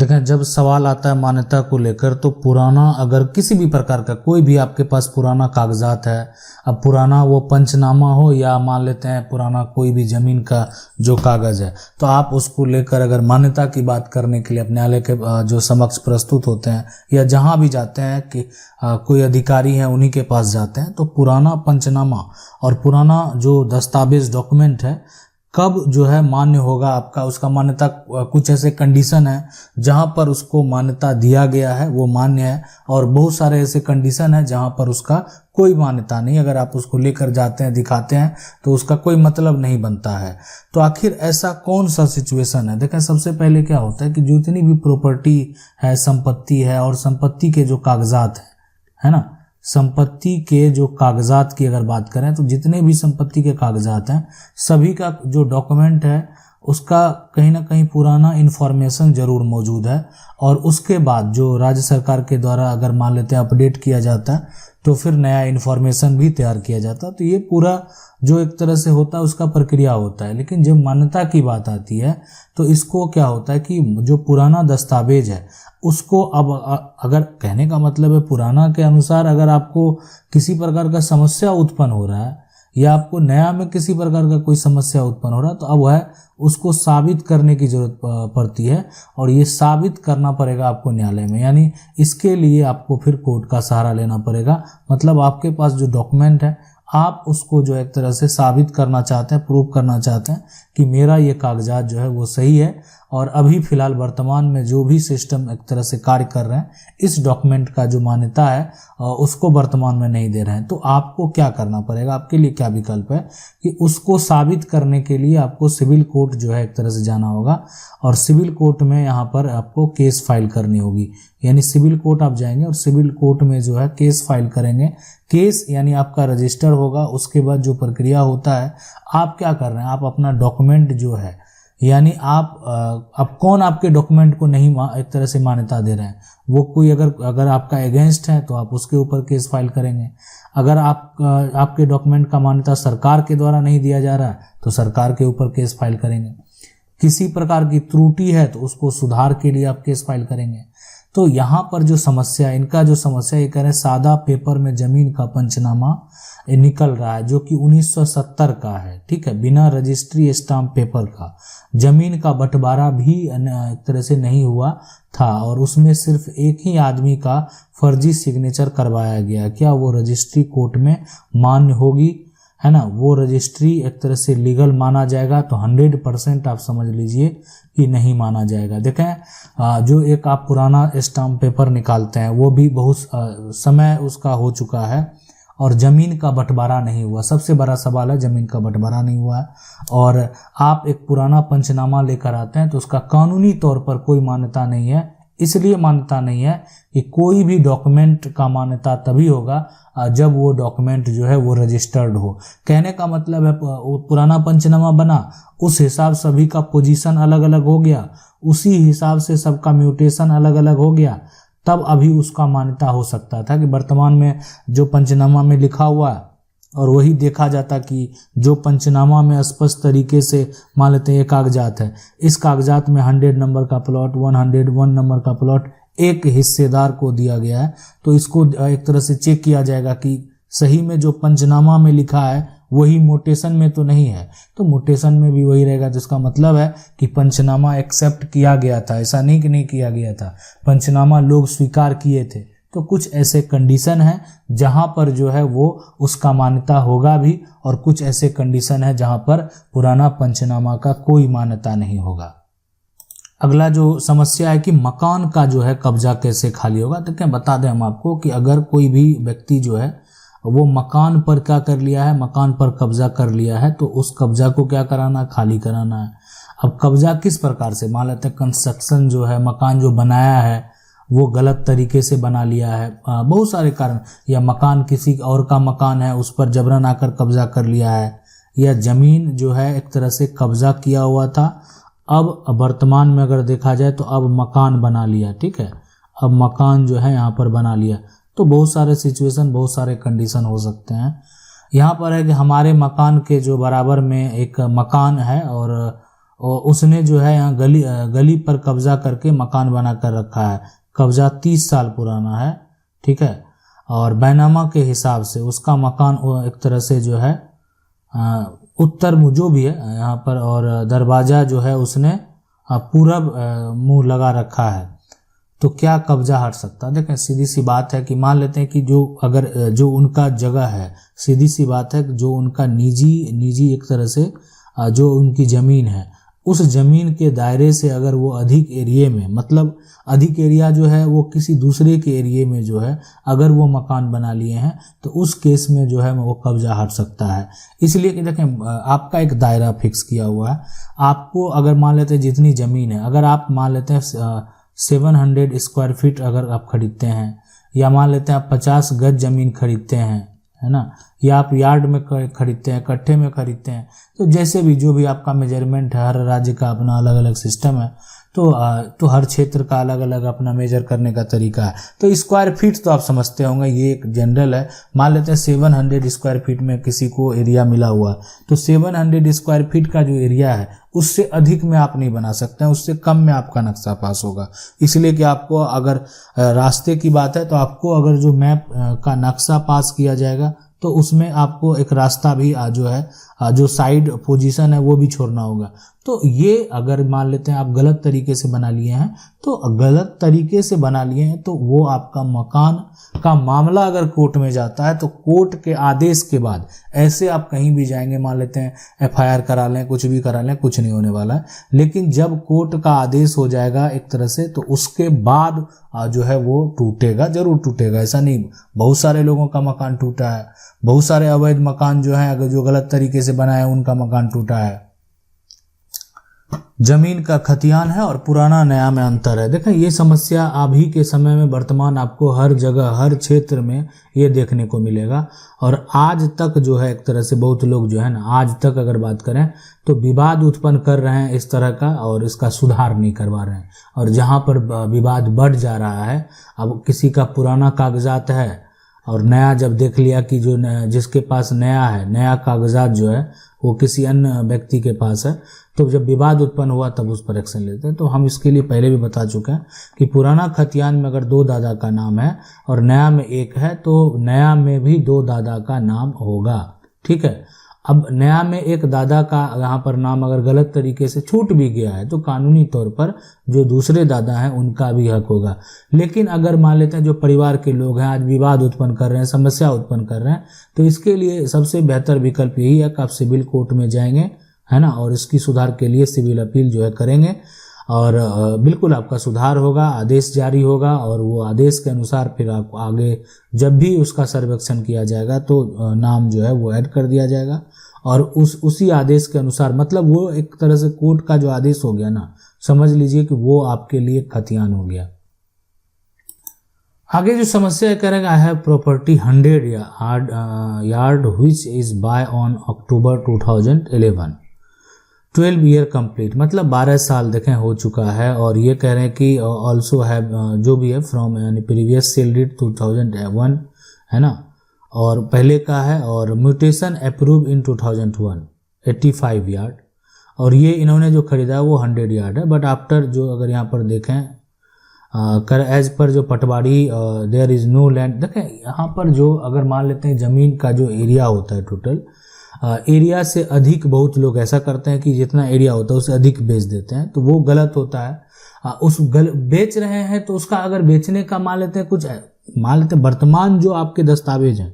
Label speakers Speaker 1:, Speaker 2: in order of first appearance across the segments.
Speaker 1: देखें, जब सवाल आता है मान्यता को लेकर, तो पुराना अगर किसी भी प्रकार का कोई भी आपके पास पुराना कागजात है, अब पुराना वो पंचनामा हो या मान लेते हैं पुराना कोई भी जमीन का जो कागज है, तो आप उसको लेकर अगर मान्यता की बात करने के लिए अपने न्यायालय के जो समक्ष प्रस्तुत होते हैं या जहां भी जाते हैं कि कोई अधिकारी हैं उन्हीं के पास जाते हैं, तो पुराना पंचनामा और पुराना जो दस्तावेज डॉक्यूमेंट है कब जो है मान्य होगा आपका, उसका मान्यता कुछ ऐसे कंडीशन है जहां पर उसको मान्यता दिया गया है वो मान्य है, और बहुत सारे ऐसे कंडीशन है जहां पर उसका कोई मान्यता नहीं, अगर आप उसको लेकर जाते हैं दिखाते हैं तो उसका कोई मतलब नहीं बनता है। तो आखिर ऐसा कौन सा सिचुएशन है? देखें, सबसे पहले क्या होता है कि जितनी भी प्रॉपर्टी है, संपत्ति है, और संपत्ति के जो कागजात है ना, संपत्ति के जो कागजात की अगर बात करें तो जितने भी संपत्ति के कागजात हैं सभी का जो डॉक्यूमेंट है उसका कहीं ना कहीं पुराना इन्फॉर्मेशन जरूर मौजूद है, और उसके बाद जो राज्य सरकार के द्वारा अगर मान लेते हैं अपडेट किया जाता है तो फिर नया इन्फॉर्मेशन भी तैयार किया जाता है। तो ये पूरा जो एक तरह से होता है उसका प्रक्रिया होता है। लेकिन जब मान्यता की बात आती है तो इसको क्या होता है कि जो पुराना दस्तावेज है उसको अब अगर कहने का मतलब है पुराना के अनुसार अगर आपको किसी प्रकार का समस्या उत्पन्न हो रहा है या आपको नया में किसी प्रकार का कोई समस्या उत्पन्न हो रहा है तो अब है उसको साबित करने की जरूरत पड़ती है, और ये साबित करना पड़ेगा आपको न्यायालय में, यानी इसके लिए आपको फिर कोर्ट का सहारा लेना पड़ेगा। मतलब आपके पास जो डॉक्यूमेंट है आप उसको जो एक तरह से साबित करना चाहते हैं, प्रूव करना चाहते हैं कि मेरा ये कागजात जो है वो सही है, और अभी फिलहाल वर्तमान में जो भी सिस्टम एक तरह से कार्य कर रहे हैं इस डॉक्यूमेंट का जो मान्यता है उसको वर्तमान में नहीं दे रहे हैं। तो आपको क्या करना पड़ेगा, आपके लिए क्या विकल्प है कि उसको साबित करने के लिए आपको सिविल कोर्ट जो है एक तरह से जाना होगा, और सिविल कोर्ट में यहाँ पर आपको केस फाइल करनी होगी। यानी सिविल कोर्ट आप जाएंगे और सिविल कोर्ट में जो है केस फाइल करेंगे। केस यानी आपका रजिस्टर होगा। उसके बाद जो प्रक्रिया होता है, आप क्या कर रहे हैं, आप अपना डॉक्यूमेंट जो है, यानी आप कौन आपके डॉक्यूमेंट को नहीं एक तरह से मान्यता दे रहे हैं, वो कोई अगर आपका अगेंस्ट है तो आप उसके ऊपर केस फाइल करेंगे। अगर आपके डॉक्यूमेंट का मान्यता सरकार के द्वारा नहीं दिया जा रहा है तो सरकार के ऊपर केस फाइल करेंगे। किसी प्रकार की त्रुटि है तो उसको सुधार के लिए आप केस फाइल करेंगे। तो यहाँ पर जो समस्या, इनका जो समस्या ये कह रहे हैं सादा पेपर में जमीन का पंचनामा निकल रहा है जो कि 1970 का है, ठीक है, बिना रजिस्ट्री स्टाम्प पेपर का। जमीन का बंटवारा भी एक तरह से नहीं हुआ था और उसमें सिर्फ एक ही आदमी का फर्जी सिग्नेचर करवाया गया। क्या वो रजिस्ट्री कोर्ट में मान्य होगी, है ना? वो रजिस्ट्री एक तरह से लीगल माना जाएगा? तो 100% आप समझ लीजिए कि नहीं माना जाएगा। देखें, जो एक आप पुराना स्टाम्प पेपर निकालते हैं वो भी बहुत समय उसका हो चुका है और जमीन का बंटवारा नहीं हुआ। सबसे बड़ा सवाल है जमीन का बंटवारा नहीं हुआ है, और आप एक पुराना पंचनामा लेकर आते हैं तो उसका कानूनी तौर पर कोई मान्यता नहीं है। इसलिए मान्यता नहीं है कि कोई भी डॉक्यूमेंट का मान्यता तभी होगा जब वो डॉक्यूमेंट जो है वो रजिस्टर्ड हो। कहने का मतलब है पुराना पंचनामा बना, उस हिसाब सभी का पोजीशन अलग अलग हो गया, उसी हिसाब से सबका म्यूटेशन अलग अलग हो गया, तब अभी उसका मान्यता हो सकता था कि वर्तमान में जो पंचनामा में लिखा हुआ है और वही देखा जाता कि जो पंचनामा में स्पष्ट तरीके से मान लेते हैं ये कागजात है, इस कागजात में 100 नंबर का प्लॉट, 101 नंबर का प्लॉट एक हिस्सेदार को दिया गया है, तो इसको एक तरह से चेक किया जाएगा कि सही में जो पंचनामा में लिखा है वही मोटेशन में तो नहीं है। तो मोटेशन में भी वही रहेगा, जिसका मतलब है कि पंचनामा एक्सेप्ट किया गया था, ऐसा नहीं कि नहीं किया गया था, पंचनामा लोग स्वीकार किए थे। तो कुछ ऐसे कंडीशन है जहां पर जो है वो उसका मान्यता होगा भी, और कुछ ऐसे कंडीशन है जहां पर पुराना पंचनामा का कोई मान्यता नहीं होगा। अगला जो समस्या है कि मकान का जो है कब्जा कैसे खाली होगा। तो क्या बता दें हम आपको कि अगर कोई भी व्यक्ति जो है वो मकान पर क्या कर लिया है, मकान पर कब्जा कर लिया है, तो उस कब्जा को क्या कराना, खाली कराना है। अब कब्जा किस प्रकार से, मान लेते हैं कंस्ट्रक्शन जो है, मकान जो बनाया है वो गलत तरीके से बना लिया है, बहुत सारे कारण, या मकान किसी और का मकान है उस पर जबरन आकर कब्जा कर लिया है, या जमीन जो है एक तरह से कब्जा किया हुआ था, अब वर्तमान में अगर देखा जाए तो अब मकान बना लिया, ठीक है, अब मकान जो है यहाँ पर बना लिया। तो बहुत सारे सिचुएशन, बहुत सारे कंडीशन हो सकते हैं। यहाँ पर है कि हमारे मकान के जो बराबर में एक मकान है और और उसने जो है यहाँ गली पर कब्जा करके मकान बना कर रखा है। कब्जा 30 साल पुराना है, ठीक है। और बैनामा के हिसाब से उसका मकान एक तरह से जो है उत्तर मुँह जो भी है यहाँ पर, और दरवाज़ा जो है उसने पूरब मुँह लगा रखा है। तो क्या कब्जा हट सकता है? देखें, सीधी सी बात है कि मान लेते हैं कि जो उनका जगह है, सीधी सी बात है कि जो उनका निजी एक तरह से जो उनकी ज़मीन है, उस ज़मीन के दायरे से अगर वो अधिक एरिया में, मतलब अधिक एरिया जो है वो किसी दूसरे के एरिया में जो है अगर वो मकान बना लिए हैं, तो उस केस में जो है वो कब्जा हट सकता है। इसलिए कि देखें, आपका एक दायरा फिक्स किया हुआ है। आपको अगर मान लेते हैं जितनी ज़मीन है, अगर आप मान लेते हैं 700 स्क्वायर फीट अगर आप खरीदते हैं, या मान लेते हैं आप 50 गज ज़मीन खरीदते हैं, है ना, या आप यार्ड में खरीदते हैं, कट्ठे में खरीदते हैं, तो जैसे भी जो भी आपका मेजरमेंट है, हर राज्य का अपना अलग अलग सिस्टम है, तो हर क्षेत्र का अलग अलग अपना मेजर करने का तरीका है। तो स्क्वायर फीट तो आप समझते होंगे, ये एक जनरल है। मान लेते हैं 700 स्क्वायर फीट में किसी को एरिया मिला हुआ, तो 700 स्क्वायर फीट का जो एरिया है उससे अधिक में आप नहीं बना सकते हैं, उससे कम में आपका नक्शा पास होगा। इसलिए कि आपको अगर रास्ते की बात है, तो आपको अगर जो मैप का नक्शा पास किया जाएगा तो उसमें आपको एक रास्ता भी जो है जो साइड पोजीशन है वो भी छोड़ना होगा। तो ये अगर मान लेते हैं आप गलत तरीके से बना लिए हैं, तो गलत तरीके से बना लिए हैं, तो वो आपका मकान का मामला अगर कोर्ट में जाता है, तो कोर्ट के आदेश के बाद ऐसे आप कहीं भी जाएंगे, मान लेते हैं FIR करा लें, कुछ भी करा लें, कुछ नहीं होने वाला है। लेकिन जब कोर्ट का आदेश हो जाएगा एक तरह से, तो उसके बाद जो है वो टूटेगा, जरूर टूटेगा। ऐसा नहीं, बहुत सारे लोगों का मकान टूटा है, बहुत सारे अवैध मकान जो है, अगर जो गलत तरीके से बनाए उनका मकान टूटा है। जमीन का खतियान है और पुराना नया में अंतर है। देखें, ये समस्या अभी के समय में वर्तमान आपको हर जगह, हर क्षेत्र में ये देखने को मिलेगा। और आज तक जो है एक तरह से बहुत लोग जो है ना, आज तक अगर बात करें तो विवाद उत्पन्न कर रहे हैं इस तरह का, और इसका सुधार नहीं करवा रहे हैं। और जहाँ पर विवाद बढ़ जा रहा है, अब किसी का पुराना कागजात है और नया जब देख लिया कि जो जिसके पास नया है, नया कागजात जो है वो किसी अन्य व्यक्ति के पास है, तो जब विवाद उत्पन्न हुआ तब उस पर एक्शन लेते हैं। तो हम इसके लिए पहले भी बता चुके हैं कि पुराना खतियान में अगर 2 दादा का नाम है और नया में 1 है, तो नया में भी 2 दादा का नाम होगा, ठीक है। अब नया में 1 दादा का यहाँ पर नाम अगर गलत तरीके से छूट भी गया है, तो कानूनी तौर पर जो दूसरे दादा हैं उनका भी हक होगा। लेकिन अगर मान लेते हैं जो परिवार के लोग हैं आज विवाद उत्पन्न कर रहे हैं, समस्या उत्पन्न कर रहे हैं, तो इसके लिए सबसे बेहतर विकल्प यही है कि आप सिविल कोर्ट में जाएंगे, है ना, और इसकी सुधार के लिए सिविल अपील जो है करेंगे, और बिल्कुल आपका सुधार होगा, आदेश जारी होगा, और वो आदेश के अनुसार फिर आप आगे जब भी उसका सर्वेक्षण किया जाएगा तो नाम जो है वो ऐड कर दिया जाएगा, और उसी आदेश के अनुसार, मतलब वो एक तरह से कोर्ट का जो आदेश हो गया ना, समझ लीजिए कि वो आपके लिए खतियान हो गया। आगे जो समस्या कह रहे हैं, I have property 100 yard which is by on October 2011, 12 year complete, मतलब 12 साल देखें हो चुका है। और ये कह रहे हैं कि ऑल्सो हैव जो भी है फ्रॉम यानी प्रीवियस सेल डेट 2001, है ना, और पहले का है, और म्यूटेशन अप्रूव इन 2001, 85 यार्ड, और ये इन्होंने जो खरीदा है वो 100 यार्ड है। बट आफ्टर जो अगर यहाँ पर देखें कर एज पर जो पटवारी देयर इज नो लैंड, देखें यहाँ पर जो अगर मान लेते हैं ज़मीन का जो एरिया होता है टोटल एरिया से अधिक, बहुत लोग ऐसा करते हैं कि जितना एरिया होता है उससे अधिक बेच देते हैं, तो वो गलत होता है। बेच रहे हैं तो उसका अगर बेचने का मान लेते हैं कुछ, मान लेते हैं वर्तमान जो आपके दस्तावेज हैं,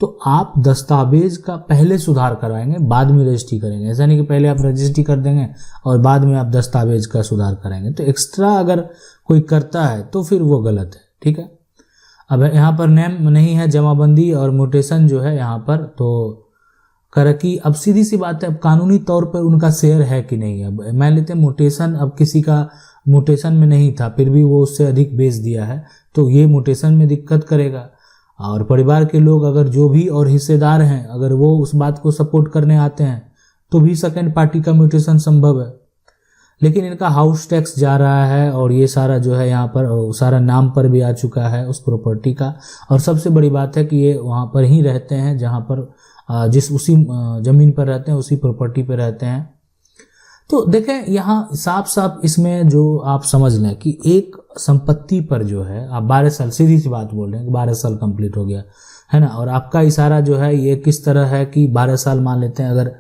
Speaker 1: तो आप दस्तावेज का पहले सुधार करवाएंगे, बाद में रजिस्ट्री करेंगे। ऐसा नहीं कि पहले आप रजिस्ट्री कर देंगे और बाद में आप दस्तावेज का सुधार करेंगे। तो एक्स्ट्रा अगर कोई करता है तो फिर वो गलत है, ठीक है। अब यहाँ पर नेम नहीं है, जमाबंदी और म्यूटेशन जो है यहाँ पर, तो कर कि अब सीधी सी बात है, अब कानूनी तौर पर उनका शेयर है कि नहीं है। मान लेते हैं म्यूटेशन, अब किसी का म्यूटेशन में नहीं था फिर भी वो उससे अधिक बेच दिया है, तो ये म्यूटेशन में दिक्कत करेगा। और परिवार के लोग अगर जो भी और हिस्सेदार हैं अगर वो उस बात को सपोर्ट करने आते हैं तो भी सेकंड पार्टी का म्यूटेशन संभव है। लेकिन इनका हाउस टैक्स जा रहा है, और ये सारा जो है यहाँ पर सारा नाम पर भी आ चुका है उस प्रॉपर्टी का। और सबसे बड़ी बात है कि ये वहाँ पर ही रहते हैं जहाँ पर उसी ज़मीन पर रहते हैं, उसी प्रॉपर्टी पर रहते हैं। तो देखें यहाँ साफ साफ इसमें जो आप समझ लें कि एक संपत्ति पर जो है आप 12 साल, सीधी सी बात बोल रहे हैं कि 12 साल कंप्लीट हो गया है ना, और आपका इशारा जो है ये किस तरह है कि 12 साल मान लेते हैं, अगर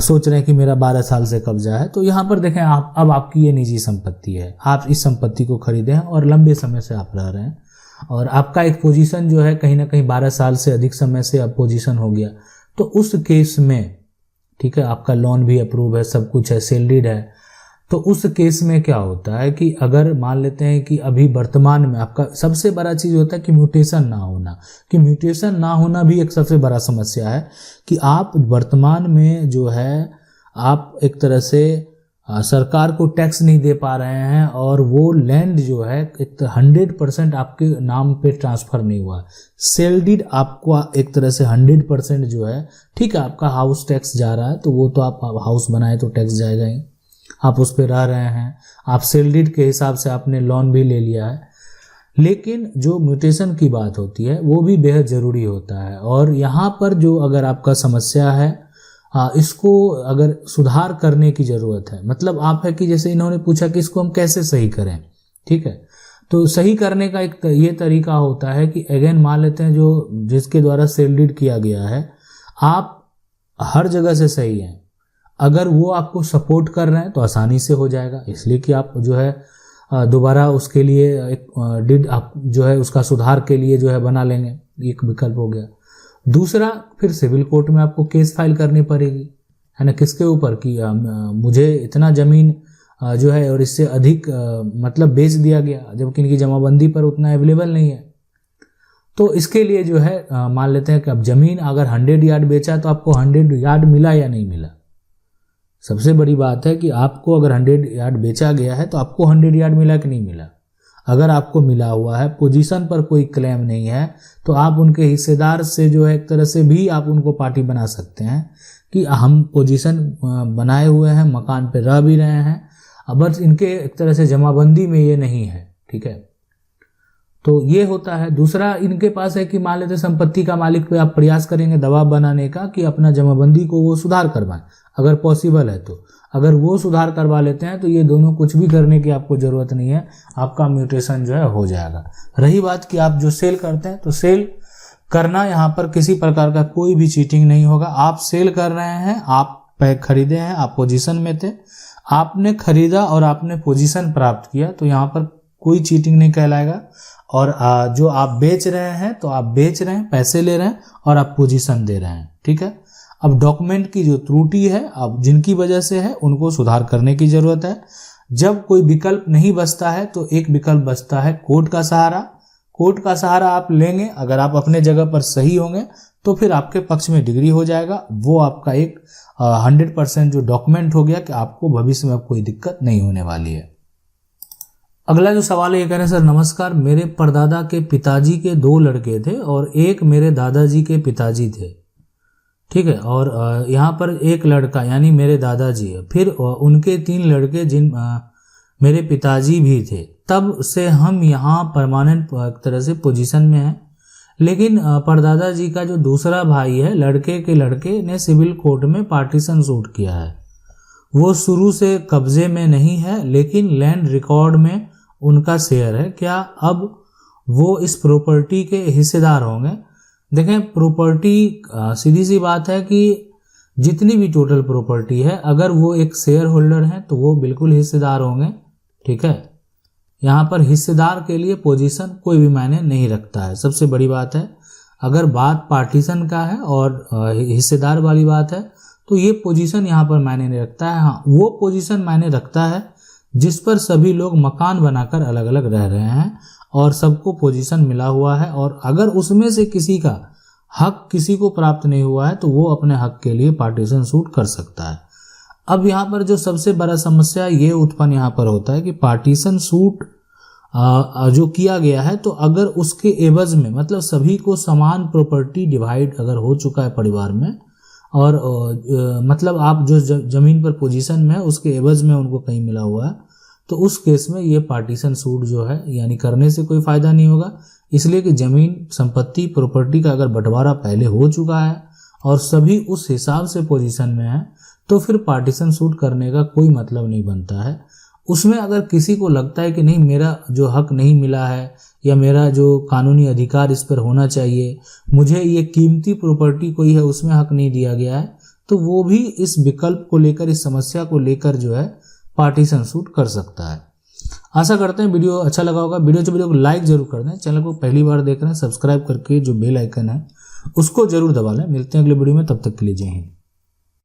Speaker 1: सोच रहे हैं कि मेरा 12 साल से कब्जा है, तो यहाँ पर देखें आप अब आपकी ये निजी संपत्ति है, आप इस संपत्ति को खरीदे हैं और लंबे समय से आप रह रहे हैं, और आपका एक पोजीशन जो है कहीं ना कहीं 12 साल से अधिक समय से अब पोजीशन हो गया, तो उस केस में ठीक है आपका लोन भी अप्रूव है, सब कुछ है, सैलरीड है, तो उस केस में क्या होता है कि अगर मान लेते हैं कि अभी वर्तमान में आपका सबसे बड़ा चीज़ होता है कि म्यूटेशन ना होना, कि म्यूटेशन ना होना भी एक सबसे बड़ा समस्या है कि आप वर्तमान में जो है आप एक तरह से सरकार को टैक्स नहीं दे पा रहे हैं, और वो लैंड जो है 100% आपके नाम पे ट्रांसफ़र नहीं हुआ, सेल्ड आपको एक तरह से 100% जो है, ठीक है आपका हाउस टैक्स जा रहा है, तो वो तो आप हाउस बनाए तो टैक्स जाएगा ही, आप उस पे रह रहे हैं, आप सेल्ड के हिसाब से आपने लोन भी ले लिया है, लेकिन जो म्यूटेशन की बात होती है वो भी बेहद ज़रूरी होता है। और यहाँ पर जो अगर आपका समस्या है इसको अगर सुधार करने की ज़रूरत है, मतलब आप है कि जैसे इन्होंने पूछा कि इसको हम कैसे सही करें, ठीक है, तो सही करने का एक ये तरीका होता है कि अगेन मान लेते हैं जो जिसके द्वारा सेल्ड किया गया है, आप हर जगह से सही हैं, अगर वो आपको सपोर्ट कर रहे हैं तो आसानी से हो जाएगा, इसलिए कि आप जो है दोबारा उसके लिए एक डिड आप जो है उसका सुधार के लिए जो है बना लेंगे, एक विकल्प हो गया। दूसरा, फिर सिविल कोर्ट में आपको केस फाइल करनी पड़ेगी, है ना, किसके ऊपर कि मुझे इतना ज़मीन जो है और इससे अधिक मतलब बेच दिया गया, जबकि इनकी जमाबंदी पर उतना अवेलेबल नहीं है। तो इसके लिए जो है मान लेते हैं कि अब ज़मीन अगर 100 यार्ड बेचा तो आपको 100 यार्ड मिला या नहीं मिला। सबसे बड़ी बात है कि आपको अगर 100 यार्ड बेचा गया है तो आपको 100 यार्ड मिला कि नहीं मिला। अगर आपको मिला हुआ है, पोजीशन पर कोई क्लेम नहीं है, तो आप उनके हिस्सेदार से जो है एक तरह से भी आप उनको पार्टी बना सकते हैं कि हम पोजीशन बनाए हुए हैं, मकान पे रह भी रहे हैं, बस इनके एक तरह से जमाबंदी में ये नहीं है, ठीक है। तो ये होता है। दूसरा इनके पास है कि मान लेते संपत्ति का मालिक पे आप प्रयास करेंगे दबाव बनाने का कि अपना जमाबंदी को वो सुधार करवाएं, अगर पॉसिबल है तो। अगर वो सुधार करवा लेते हैं तो ये दोनों कुछ भी करने की आपको ज़रूरत नहीं है, आपका म्यूटेशन जो है हो जाएगा। रही बात कि आप जो सेल करते हैं, तो सेल करना यहाँ पर किसी प्रकार का कोई भी चीटिंग नहीं होगा। आप सेल कर रहे हैं, आप खरीदे हैं, आप पोजीशन में थे, आपने खरीदा और आपने पोजीशन प्राप्त किया, तो यहाँ पर कोई चीटिंग नहीं कहलाएगा। और जो आप बेच रहे हैं, तो आप बेच रहे हैं, पैसे ले रहे हैं और आप पोजीशन दे रहे हैं, ठीक है। अब डॉक्यूमेंट की जो त्रुटि है, अब जिनकी वजह से है, उनको सुधार करने की जरूरत है। जब कोई विकल्प नहीं बचता है तो एक विकल्प बचता है कोर्ट का सहारा। कोर्ट का सहारा आप लेंगे, अगर आप अपने जगह पर सही होंगे तो फिर आपके पक्ष में डिग्री हो जाएगा। वो आपका एक 100% जो डॉक्यूमेंट हो गया कि आपको भविष्य में कोई दिक्कत नहीं होने वाली है। अगला जो सवाल है ये कह रहे हैं, सर नमस्कार, मेरे परदादा के पिताजी के 2 लड़के थे और एक मेरे दादाजी के पिताजी थे, ठीक है, और यहाँ पर एक लड़का यानी मेरे दादाजी है, फिर उनके 3 लड़के जिन मेरे पिताजी भी थे। तब से हम यहाँ परमानेंट एक तरह से पोजीशन में हैं, लेकिन परदादा जी का जो दूसरा भाई है, लड़के के लड़के ने सिविल कोर्ट में पार्टीशन सूट किया है। वो शुरू से कब्जे में नहीं है, लेकिन लैंड रिकॉर्ड में उनका शेयर है। क्या अब वो इस प्रॉपर्टी के हिस्सेदार होंगे? देखें, प्रॉपर्टी सीधी सी बात है कि जितनी भी टोटल प्रॉपर्टी है, अगर वो एक शेयर होल्डर हैं तो वो बिल्कुल हिस्सेदार होंगे, ठीक है। यहाँ पर हिस्सेदार के लिए पोजीशन कोई भी मायने नहीं रखता है। सबसे बड़ी बात है, अगर बात पार्टीशन का है और हिस्सेदार वाली बात है तो ये पोजीशन यहाँ पर मायने नहीं रखता है। हाँ, वो पोजीशन मायने रखता है जिस पर सभी लोग मकान बनाकर अलग अलग रह रहे हैं और सबको पोजीशन मिला हुआ है, और अगर उसमें से किसी का हक किसी को प्राप्त नहीं हुआ है तो वो अपने हक के लिए पार्टीशन सूट कर सकता है। अब यहाँ पर जो सबसे बड़ा समस्या ये उत्पन्न यहाँ पर होता है कि पार्टीशन सूट जो किया गया है, तो अगर उसके एवज में मतलब सभी को समान प्रॉपर्टी डिवाइड अगर हो चुका है परिवार में, और मतलब आप जो जमीन पर पोजीशन में है उसके एवज में उनको कहीं मिला हुआ है, तो उस केस में ये पार्टीशन सूट जो है यानी करने से कोई फ़ायदा नहीं होगा। इसलिए कि ज़मीन संपत्ति प्रॉपर्टी का अगर बंटवारा पहले हो चुका है और सभी उस हिसाब से पोजीशन में है, तो फिर पार्टीशन सूट करने का कोई मतलब नहीं बनता है। उसमें अगर किसी को लगता है कि नहीं, मेरा जो हक नहीं मिला है या मेरा जो कानूनी अधिकार इस पर होना चाहिए, मुझे ये कीमती प्रॉपर्टी कोई है उसमें हक नहीं दिया गया है, तो वो भी इस विकल्प को लेकर, इस समस्या को लेकर जो है पार्टीशन सूट कर सकता है। आशा करते हैं वीडियो अच्छा लगा होगा। वीडियो को लाइक जरूर कर दें। चैनल को पहली बार देख रहे हैं, सब्सक्राइब करके जो बेल आइकन है उसको जरूर दबा लें। मिलते हैं अगले वीडियो में, तब तक के लिए जय हिंद।